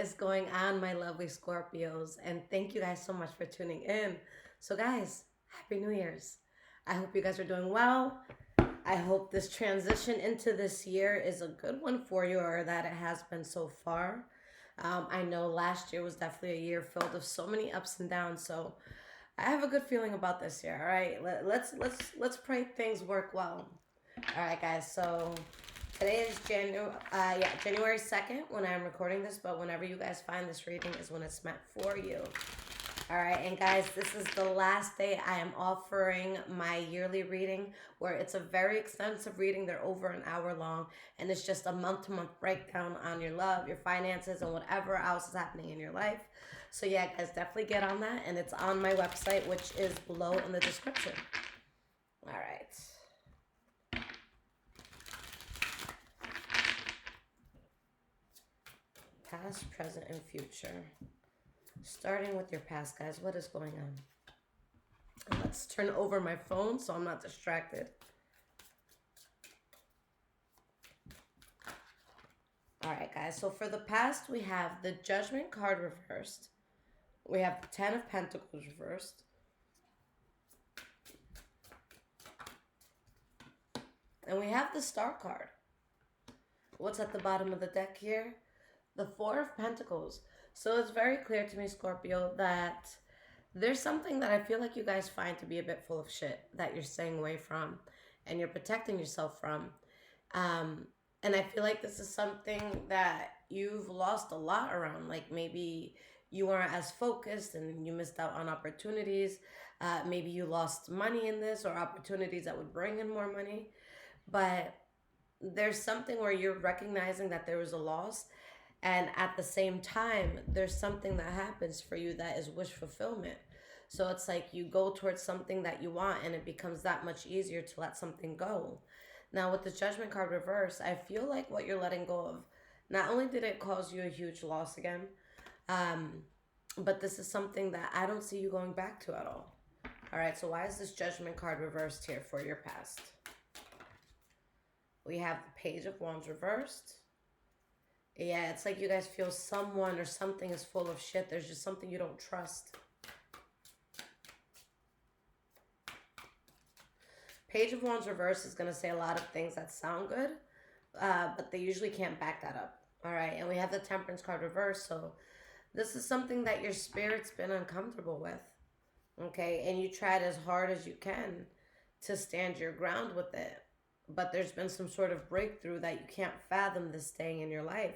is going on, my lovely Scorpios? And thank you guys so much for tuning in. So, guys, Happy New Year's. I hope you guys are doing well. I hope this transition into this year is a good one for you, or that it has been so far. I know last year was definitely a year filled with so many ups and downs. So I have a good feeling about this year. All right, let's pray things work well. All right, guys. So today is January 2nd when I'm recording this, but whenever you guys find this reading is when it's meant for you. All right, and guys, this is the last day I am offering my yearly reading, where it's a very extensive reading. They're over an hour long, and it's just a month-to-month breakdown on your love, your finances, and whatever else is happening in your life. So yeah, guys, definitely get on that, and it's on my website, which is below in the description. All right. Past, present, and future. Starting with your past, guys, what is going on? And let's turn over my phone so I'm not distracted. All right, guys, so for the past, we have the Judgment card reversed. We have the Ten of Pentacles reversed. And we have the Star card. What's at the bottom of the deck here? The Four of Pentacles. So it's very clear to me, Scorpio, that there's something that I feel like you guys find to be a bit full of shit that you're staying away from and you're protecting yourself from. And I feel like this is something that you've lost a lot around. Like maybe you weren't as focused and you missed out on opportunities. Maybe you lost money in this, or opportunities that would bring in more money. But there's something where you're recognizing that there was a loss, and at the same time, there's something that happens for you that is wish fulfillment. So it's like you go towards something that you want, and it becomes that much easier to let something go. Now, with the Judgment card reverse, I feel like what you're letting go of, not only did it cause you a huge loss again, but this is something that I don't see you going back to at all. All right, so why is this Judgment card reversed here for your past? We have the Page of Wands reversed. Yeah, it's like you guys feel someone or something is full of shit. There's just something you don't trust. Page of Wands reverse is going to say a lot of things that sound good, but they usually can't back that up. All right, and we have the Temperance card reverse. So this is something that your spirit's been uncomfortable with. Okay, and you tried as hard as you can to stand your ground with it. But there's been some sort of breakthrough that you can't fathom this staying in your life.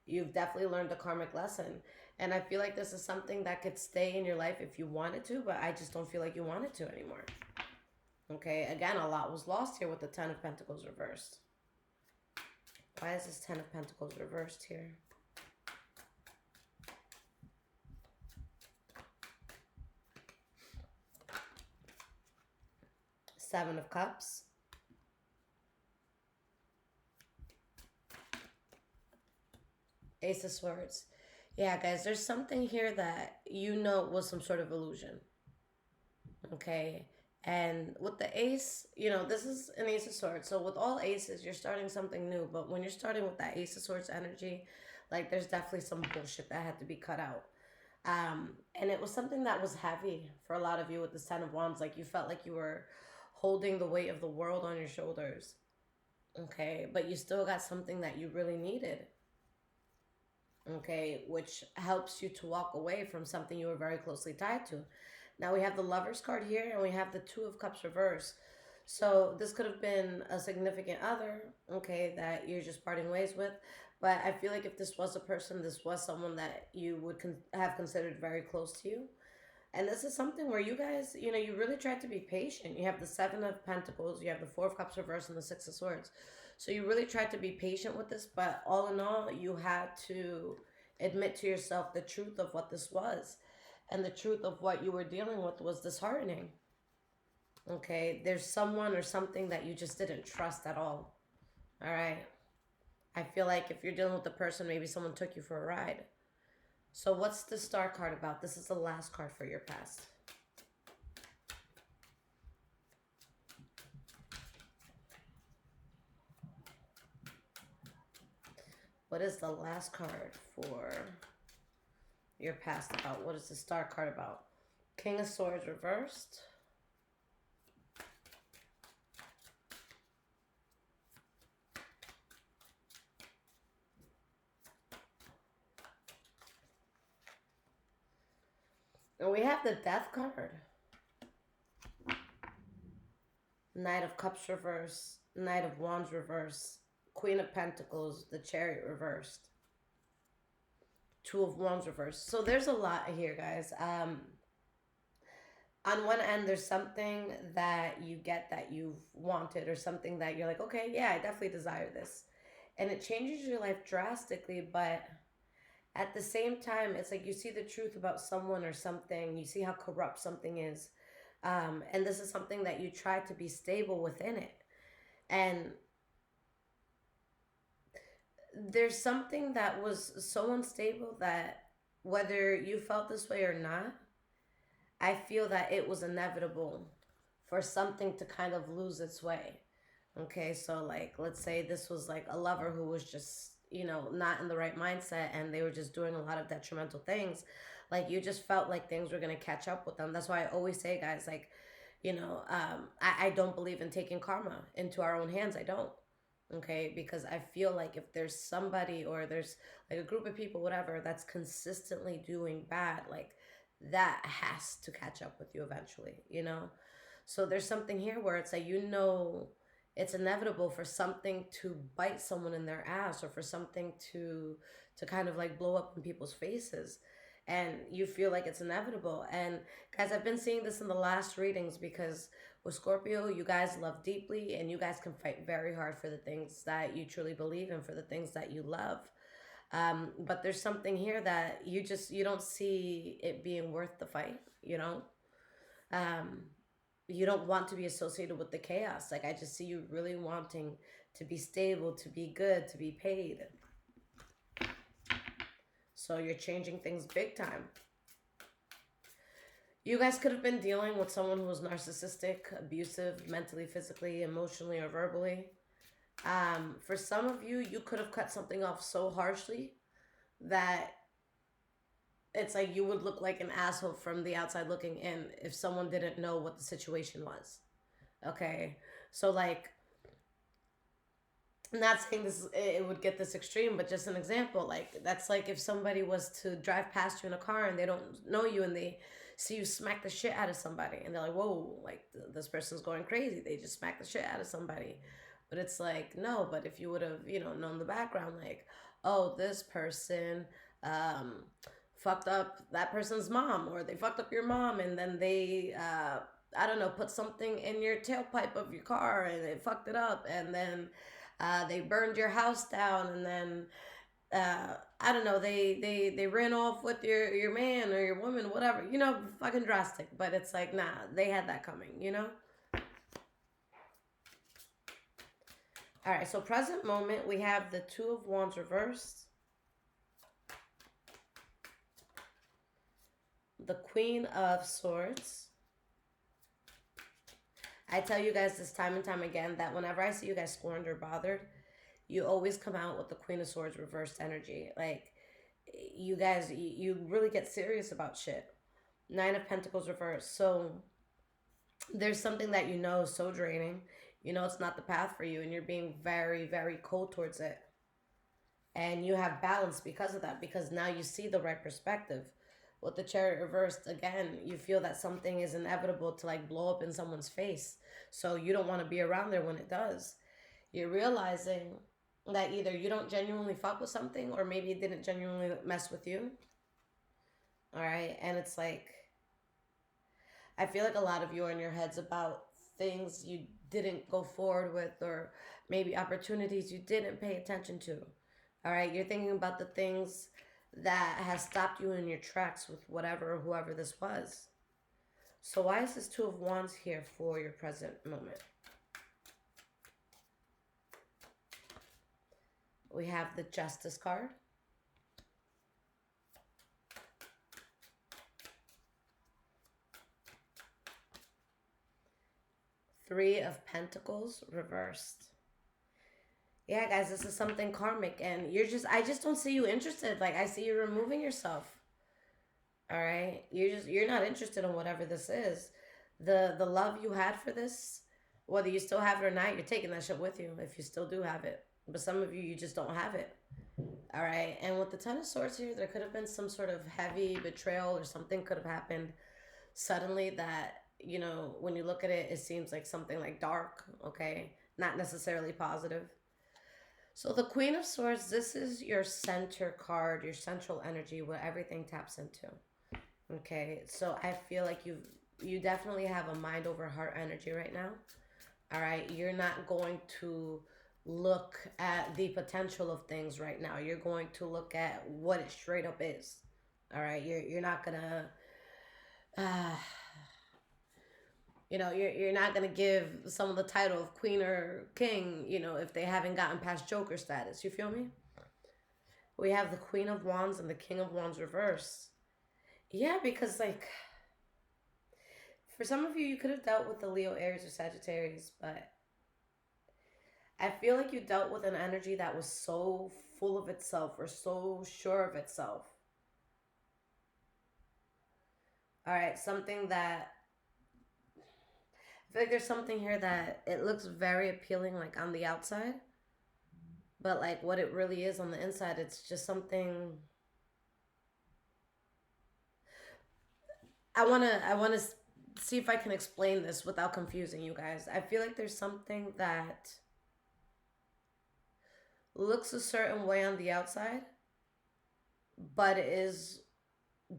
You've definitely learned a karmic lesson. And I feel like this is something that could stay in your life if you wanted to, but I just don't feel like you want it to anymore. Okay, again, a lot was lost here with the Ten of Pentacles reversed. Why is this Ten of Pentacles reversed here? Seven of Cups. Ace of Swords. Yeah, guys, there's something here that you know was some sort of illusion. Okay? And with the ace, you know, this is an Ace of Swords. So with all aces, you're starting something new. But when you're starting with that Ace of Swords energy, like there's definitely some bullshit that had to be cut out. And it was something that was heavy for a lot of you with the Ten of Wands. Like you felt like you were holding the weight of the world on your shoulders. Okay? But you still got something that you really needed. Okay, which helps you to walk away from something you were very closely tied to. Now we have the Lovers card here, and we have the Two of Cups reverse. So this could have been a significant other, okay, that you're just parting ways with. But I feel like if this was a person, this was someone that you would have considered very close to you. And this is something where you guys, you know, you really tried to be patient. You have the Seven of Pentacles, you have the Four of Cups reverse, and the Six of Swords. So you really tried to be patient with this, but all in all, you had to admit to yourself the truth of what this was. And the truth of what you were dealing with was disheartening. Okay, there's someone or something that you just didn't trust at all. All right. I feel like if you're dealing with the person, maybe someone took you for a ride. So what's the Star card about? This is the last card for your past. What is the last card for your past about? What is the Star card about? King of Swords reversed. And we have the Death card. Knight of Cups reversed. Knight of Wands reversed. Queen of Pentacles, the Chariot reversed. Two of Wands reversed. So there's a lot here, guys. On one end, there's something that you get that you've wanted, or something that you're like, okay, yeah, I definitely desire this. And it changes your life drastically, but at the same time, it's like you see the truth about someone or something. You see how corrupt something is. And this is something that you try to be stable within it. And there's something that was so unstable that whether you felt this way or not, I feel that it was inevitable for something to kind of lose its way. Okay, so like, let's say this was like a lover who was just, not in the right mindset, and they were just doing a lot of detrimental things. Like, you just felt like things were going to catch up with them. That's why I always say, guys, like, I don't believe in taking karma into our own hands. I don't. Okay, because I feel like if there's somebody, or there's like a group of people, whatever, that's consistently doing bad, like, that has to catch up with you eventually. So there's something here where it's like, it's inevitable for something to bite someone in their ass, or for something to kind of like blow up in people's faces, and you feel like it's inevitable. And guys, I've been seeing this in the last readings, because with Scorpio, you guys love deeply, and you guys can fight very hard for the things that you truly believe in, for the things that you love. But there's something here that you don't see it being worth the fight. You don't want to be associated with the chaos. Like, I just see you really wanting to be stable, to be good, to be paid. So you're changing things big time. You guys could have been dealing with someone who was narcissistic, abusive, mentally, physically, emotionally, or verbally. For some of you, you could have cut something off so harshly that it's like you would look like an asshole from the outside looking in if someone didn't know what the situation was. Okay? So, like, I'm not saying it would get this extreme, but just an example. Like, that's like if somebody was to drive past you in a car and they don't know you, and they see you smack the shit out of somebody, and they're like, whoa, like, this person's going crazy. They just smacked the shit out of somebody. But it's like, no, but if you would have, known the background, like, oh, this person fucked up that person's mom, or they fucked up your mom, and then they, I don't know, put something in your tailpipe of your car, and it fucked it up, and then they burned your house down, and then I don't know, they ran off with your man or your woman, whatever, fucking drastic. But it's like, nah, they had that coming. All right, so present moment, we have the Two of Wands reversed, the Queen of Swords. I tell you guys this time and time again that whenever I see you guys scorned or bothered, you always come out with the Queen of Swords reversed energy. Like, you guys, you really get serious about shit. Nine of Pentacles reversed. So there's something that is so draining. It's not the path for you, and you're being very, very cold towards it. And you have balance because of that, because now you see the right perspective. With the Chariot reversed, again, you feel that something is inevitable to like blow up in someone's face. So you don't want to be around there when it does. You're realizing that either you don't genuinely fuck with something, or maybe it didn't genuinely mess with you. All right. And it's like, I feel like a lot of you are in your heads about things you didn't go forward with, or maybe opportunities you didn't pay attention to. All right. You're thinking about the things that has stopped you in your tracks with whatever or whoever this was. So why is this Two of Wands here for your present moment? We have the Justice card. Three of Pentacles reversed. Yeah, guys, this is something karmic, and I just don't see you interested. Like, I see you removing yourself. All right, you're not interested in whatever this is. The love you had for this, whether you still have it or not, you're taking that shit with you if you still do have it. But some of you, you just don't have it. All right, and with the Ten of Swords here, there could have been some sort of heavy betrayal or something could have happened suddenly that, when you look at it, it seems like something like dark, okay? Not necessarily positive. So the Queen of Swords, this is your center card, your central energy, where everything taps into. Okay, so I feel like you definitely have a mind over heart energy right now. All right, you're not going to look at the potential of things right now. You're going to look at what it straight up is. All right, you're not gonna uh, you're not gonna give someone the title of queen or king, if they haven't gotten past Joker status. You feel me? We have the Queen of Wands and the King of Wands reverse. Yeah, because like for some of you, you could have dealt with the Leo, Aries, or Sagittarius, but I feel like you dealt with an energy that was so full of itself or so sure of itself. All right, something that I feel like there's something here that it looks very appealing, like on the outside, but like what it really is on the inside, it's just something. I wanna see if I can explain this without confusing you guys. I feel like there's something that looks a certain way on the outside, but it is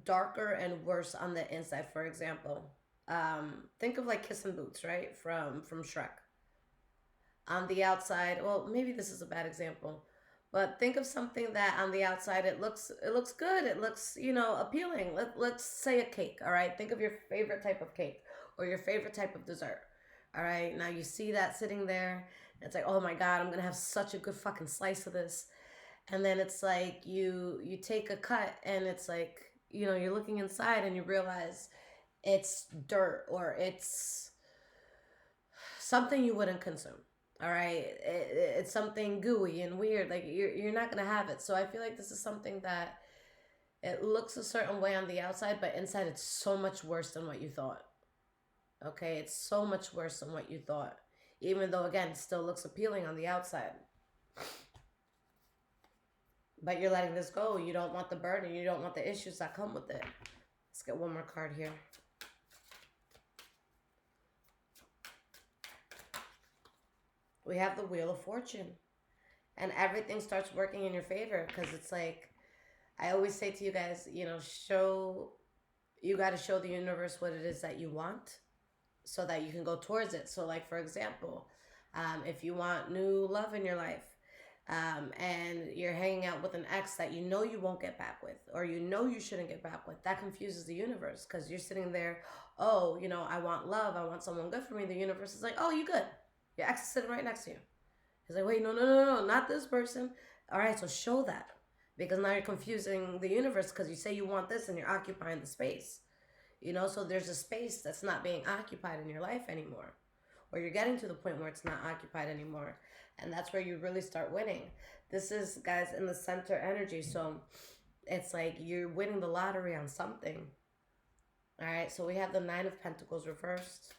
darker and worse on the inside. For example, think of like Kissing Boots, right? From Shrek. On the outside, well, maybe this is a bad example, but think of something that on the outside it looks good. It looks appealing. Let's say a cake. All right, think of your favorite type of cake or your favorite type of dessert. All right, now you see that sitting there. It's like, oh my god, I'm gonna have such a good fucking slice of this. And then it's like you take a cut and it's like you're looking inside and you realize it's dirt or it's something you wouldn't consume. All right, it's something gooey and weird. Like you're not gonna have it. So I feel like this is something that it looks a certain way on the outside, but inside it's so much worse than what you thought. Okay, it's so much worse than what you thought. Even though again, it still looks appealing on the outside. But you're letting this go. You don't want the burden. You don't want the issues that come with it. Let's get one more card here. We have the Wheel of Fortune. And everything starts working in your favor because it's like, I always say to you guys, you got to show the universe what it is that you want so that you can go towards it. So like, for example, if you want new love in your life, and you're hanging out with an ex that you won't get back with, or you shouldn't get back with, that confuses the universe because you're sitting there, oh, I want love, I want someone good for me. The universe is like, oh, you good. Your ex is sitting right next to you. He's like, wait, no, no, no, no, not this person. All right, so show that. Because now you're confusing the universe because you say you want this and you're occupying the space. So there's a space that's not being occupied in your life anymore. Or you're getting to the point where it's not occupied anymore. And that's where you really start winning. This is, guys, in the center energy. So it's like you're winning the lottery on something. All right, so we have the Nine of Pentacles reversed.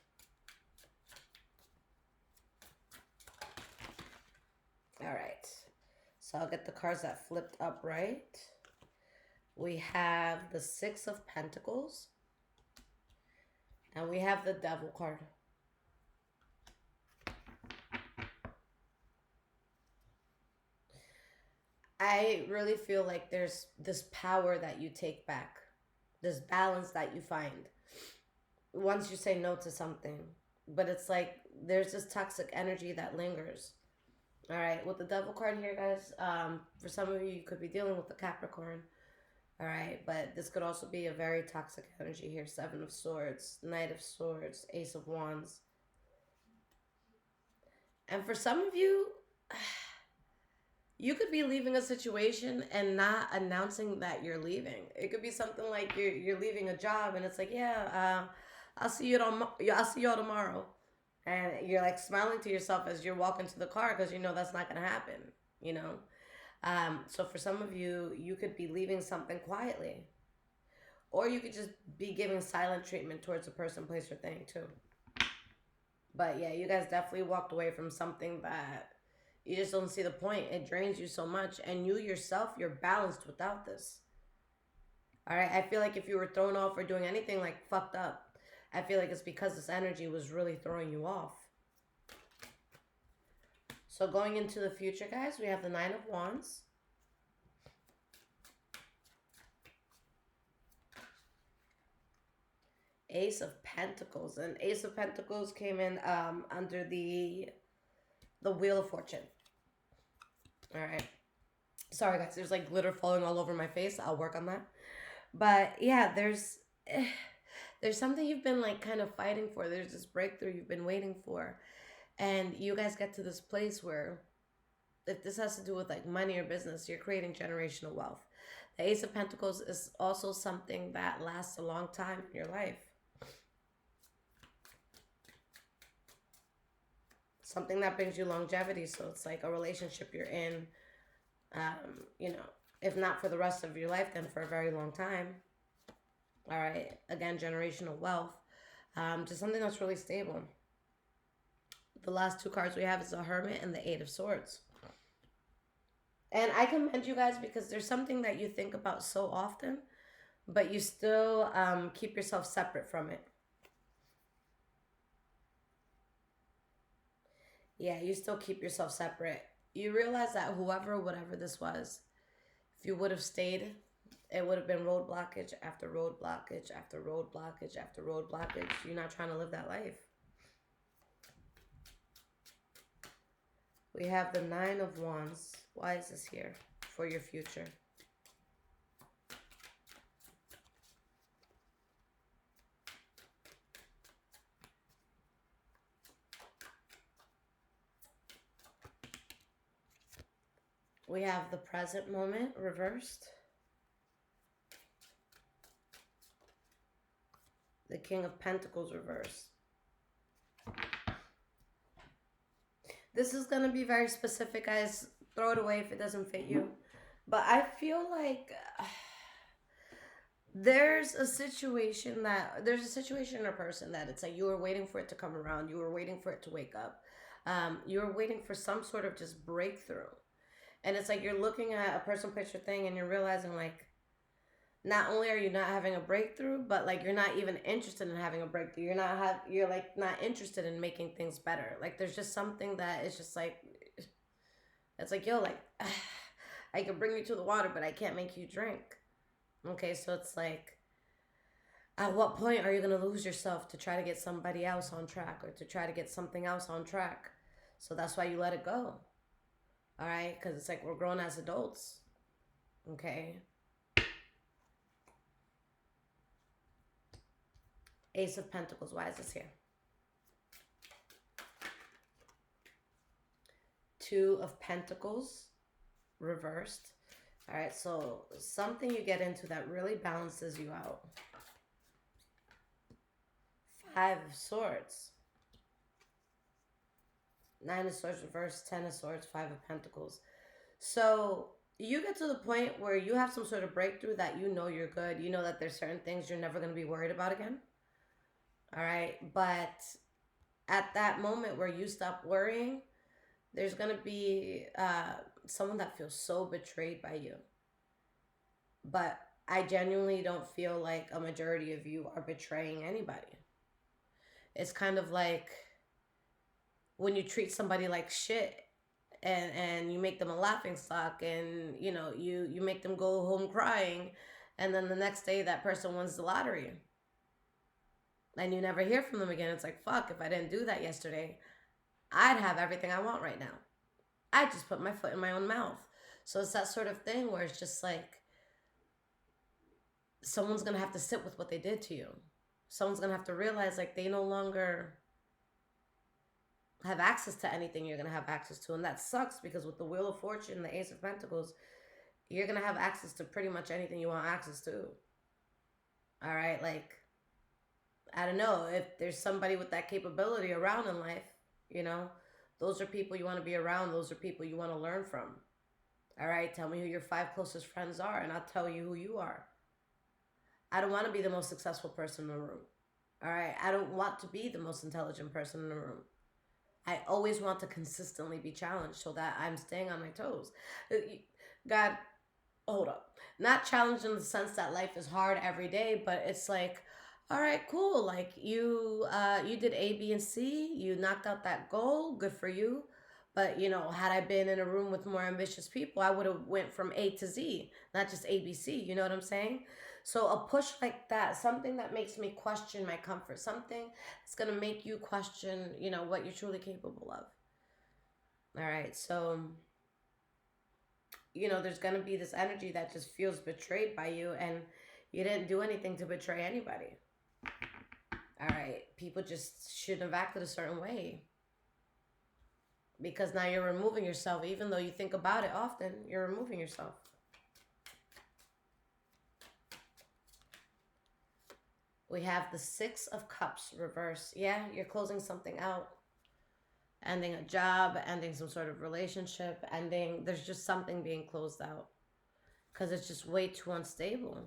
All right, so I'll get the cards that flipped upright. We have the Six of Pentacles. And we have the Devil card. I really feel like there's this power that you take back, this balance that you find once you say no to something. But it's like there's this toxic energy that lingers. All right, with the Devil card here, guys, for some of you, you could be dealing with the Capricorn. All right, but this could also be a very toxic energy here. Seven of Swords, Knight of Swords, Ace of Wands. And for some of you, you could be leaving a situation and not announcing that you're leaving. It could be something like you're leaving a job and it's like, yeah, I'll see you all tomorrow. And you're like smiling to yourself as you're walking to the car because that's not going to happen. So for some of you, you could be leaving something quietly. Or you could just be giving silent treatment towards a person, place, or thing too. But yeah, you guys definitely walked away from something that you just don't see the point. It drains you so much. And you yourself, you're balanced without this. All right. I feel like if you were thrown off or doing anything like fucked up, I feel like it's because this energy was really throwing you off. So going into the future, guys, we have the Nine of Wands. Ace of Pentacles. And Ace of Pentacles came in under the Wheel of Fortune. All right. Sorry, guys. There's like glitter falling all over my face. I'll work on that. But yeah, there's something you've been like kind of fighting for. There's this breakthrough you've been waiting for. And you guys get to this place where if this has to do with like money or business, you're creating generational wealth. The Ace of Pentacles is also something that lasts a long time in your life. Something that brings you longevity. So it's like a relationship you're in, you know, if not for the rest of your life, then for a very long time. All right. Again, generational wealth. Just something that's really stable. The last two cards we have is the Hermit and the Eight of Swords. And I commend you guys because there's something that you think about so often, but you still keep yourself separate from it. Yeah, you still keep yourself separate. You realize that whatever this was, if you would have stayed, it would have been road blockage after road blockage after road blockage after road blockage. You're not trying to live that life. We have the Nine of Wands. Why is this here? For your future. We have the present moment reversed. The King of Pentacles reversed. This is going to be very specific, guys. Throw it away if it doesn't fit you. But I feel like there's a situation in a person that it's like you were waiting for it to come around. You were waiting for it to wake up. You were waiting for some sort of just breakthrough. And it's like you're looking at a person, place, or thing, and you're realizing, like, not only are you not having a breakthrough, but, like, you're not even interested in having a breakthrough. You're like, not interested in making things better. Like, there's just something that is just, like, it's like, yo, like, I can bring you to the water, but I can't make you drink. Okay, so it's like, at what point are you going to lose yourself to try to get somebody else on track or to try to get something else on track? So that's why you let it go. All right? Because it's like we're grown as adults. Okay? Ace of Pentacles. Why is this here? Two of Pentacles. Reversed. All right. So something you get into that really balances you out. Five of Swords. Nine of Swords reversed, 10 of Swords, 5 of Pentacles. So you get to the point where you have some sort of breakthrough that you know you're good. You know that there's certain things you're never going to be worried about again. All right. But at that moment where you stop worrying, there's going to be someone that feels so betrayed by you. But I genuinely don't feel like a majority of you are betraying anybody. It's kind of like when you treat somebody like shit and you make them a laughingstock and, you know, you make them go home crying, and then the next day that person wins the lottery and you never hear from them again. It's like, fuck, if I didn't do that yesterday, I'd have everything I want right now. I just put my foot in my own mouth. So it's that sort of thing where it's just like someone's going to have to sit with what they did to you. Someone's going to have to realize like they no longer have access to anything you're going to have access to. And that sucks because with the Wheel of Fortune, the Ace of Pentacles, you're going to have access to pretty much anything you want access to. All right? Like, I don't know. If there's somebody with that capability around in life, you know, those are people you want to be around. Those are people you want to learn from. All right? Tell me who your 5 closest friends are, and I'll tell you who you are. I don't want to be the most successful person in the room. All right. I don't want to be the most intelligent person in the room. I always want to consistently be challenged so that I'm staying on my toes. God, hold up. Not challenged in the sense that life is hard every day, but it's like, all right, cool. Like you did A, B, and C. You knocked out that goal. Good for you. But had I been in a room with more ambitious people, I would have went from A to Z, not just A, B, C. You know what I'm saying? So a push like that, something that makes me question my comfort, something that's gonna make you question, what you're truly capable of. All right, so there's gonna be this energy that just feels betrayed by you, and you didn't do anything to betray anybody. All right, people just shouldn't have acted a certain way because now you're removing yourself, even though you think about it often. You're removing yourself. We have the Six of Cups reverse. Yeah, you're closing something out, ending a job, ending some sort of relationship, there's just something being closed out because it's just way too unstable.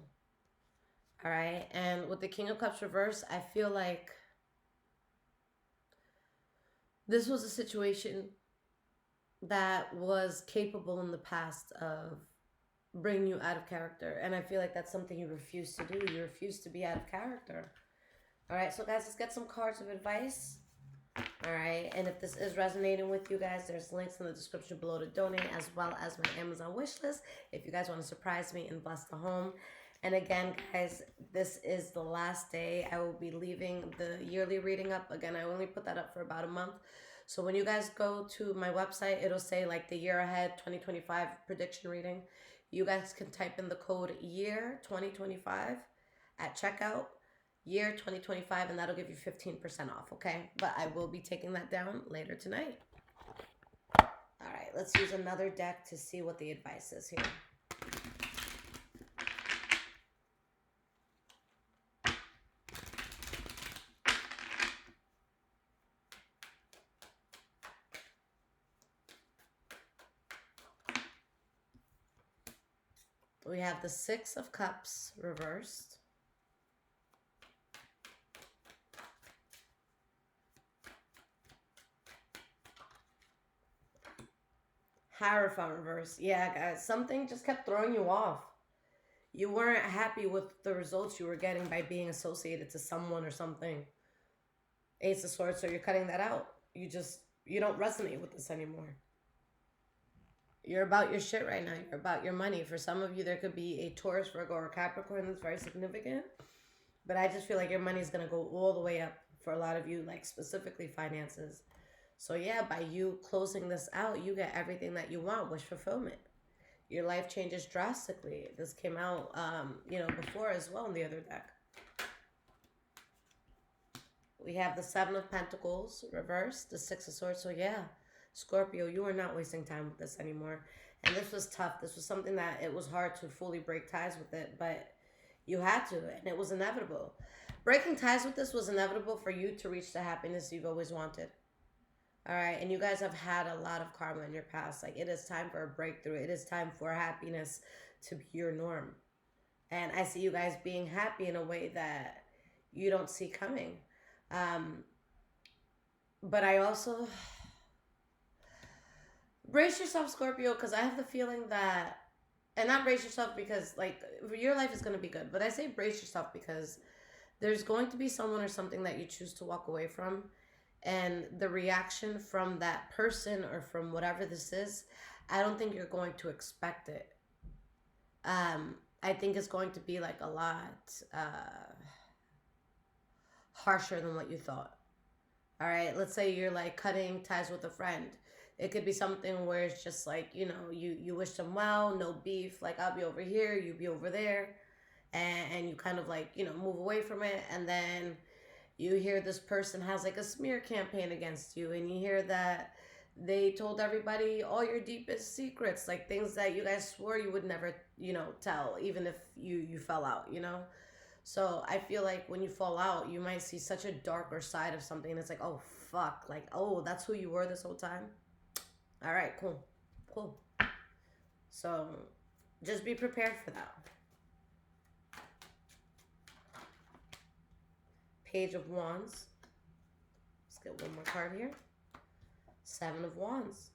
All right, and with the King of Cups reverse, I feel like this was a situation that was capable in the past of bringing you out of character, and I feel like that's something you refuse to do. You refuse to be out of character. All right, so guys, let's get some cards of advice. All right, and if this is resonating with you guys, there's links in the description below to donate, as well as my Amazon wish list if you guys want to surprise me and bless the home. And again, guys, this is the last day. I will be leaving the yearly reading up. Again, I only put that up for about a month. So when you guys go to my website, it'll say like the year ahead 2025 prediction reading. You guys can type in the code year 2025 at checkout, year 2025, and that'll give you 15% off, okay? But I will be taking that down later tonight. All right, let's use another deck to see what the advice is here. We have the Six of Cups reversed. Hierophant reverse. Yeah, guys, something just kept throwing you off. You weren't happy with the results you were getting by being associated to someone or something. Ace of Swords, so you're cutting that out. You don't resonate with this anymore. You're about your shit right now. You're about your money. For some of you, there could be a Taurus, Virgo, or Capricorn that's very significant. But I just feel like your money is going to go all the way up for a lot of you, like specifically finances. So yeah, by you closing this out, you get everything that you want, wish fulfillment. Your life changes drastically. This came out, before as well in the other deck. We have the Seven of Pentacles reversed, the Six of Swords. So yeah, Scorpio, you are not wasting time with this anymore. And this was tough. This was something that it was hard to fully break ties with it, but you had to, and it was inevitable. Breaking ties with this was inevitable for you to reach the happiness you've always wanted. All right, and you guys have had a lot of karma in your past. Like, it is time for a breakthrough. It is time for happiness to be your norm. And I see you guys being happy in a way that you don't see coming. But I also... brace yourself, Scorpio, because I have the feeling that... and not brace yourself because, like, your life is going to be good. But I say brace yourself because there's going to be someone or something that you choose to walk away from. And the reaction from that person or from whatever this is, I don't think you're going to expect it. I think it's going to be like a lot harsher than what you thought. All right, let's say you're like cutting ties with a friend. It could be something where it's just like, you wish them well, no beef, like I'll be over here, you be over there. And you kind of like, move away from it. And then you hear this person has like a smear campaign against you, and you hear that they told everybody all your deepest secrets, like things that you guys swore you would never, tell, even if you fell out, So I feel like when you fall out, you might see such a darker side of something, and it's like, oh, fuck, like, oh, that's who you were this whole time? All right, cool. So just be prepared for that. Page of Wands. Let's get one more card here. Seven of Wands.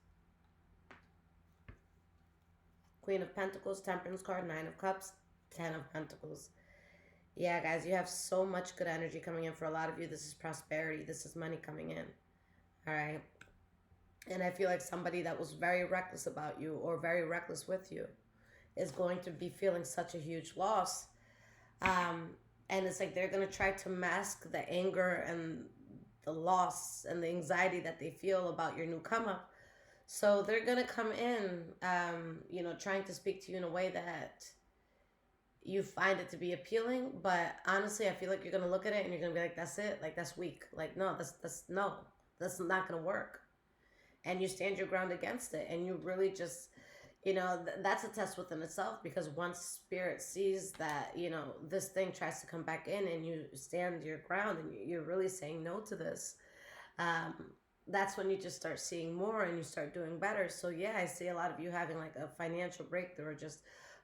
Queen of Pentacles, Temperance card, Nine of Cups, Ten of Pentacles. Yeah, guys, you have so much good energy coming in. For a lot of you, this is prosperity. This is money coming in. All right. And I feel like somebody that was very reckless about you or very reckless with you is going to be feeling such a huge loss. And it's like they're going to try to mask the anger and the loss and the anxiety that they feel about your new come up. So they're going to come in, you know, trying to speak to you in a way that you find it to be appealing. But honestly, I feel like you're going to look at it and you're going to be like, that's it. Like, that's weak. Like, no, that's not going to work. And you stand your ground against it. And you really just, you know, that's a test within itself, because once spirit sees that, you know, this thing tries to come back in and you stand your ground and you're really saying no to this, that's when you just start seeing more and you start doing better. So yeah, I see a lot of you having like a financial breakthrough, or just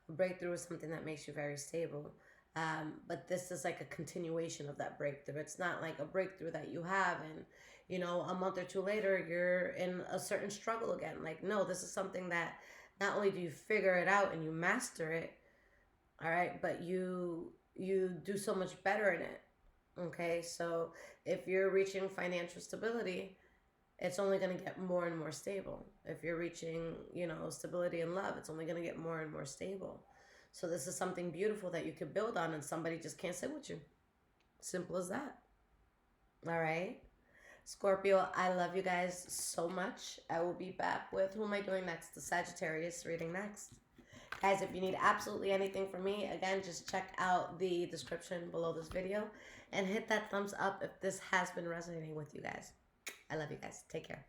a breakthrough is something that makes you very stable. But this is like a continuation of that breakthrough. It's not like a breakthrough that you have and, you know, a month or two later, you're in a certain struggle again. Like, no, this is something that not only do you figure it out and you master it, all right, but you do so much better in it. Okay, so if you're reaching financial stability, it's only going to get more and more stable. If you're reaching, you know, stability in love, it's only going to get more and more stable. So this is something beautiful that you could build on, and somebody just can't sit with you. Simple as that. All right. Scorpio, I love you guys so much. I will be back with, who am I doing next? The Sagittarius reading next. Guys, if you need absolutely anything from me, again, just check out the description below this video and hit that thumbs up if this has been resonating with you guys. I love you guys. Take care.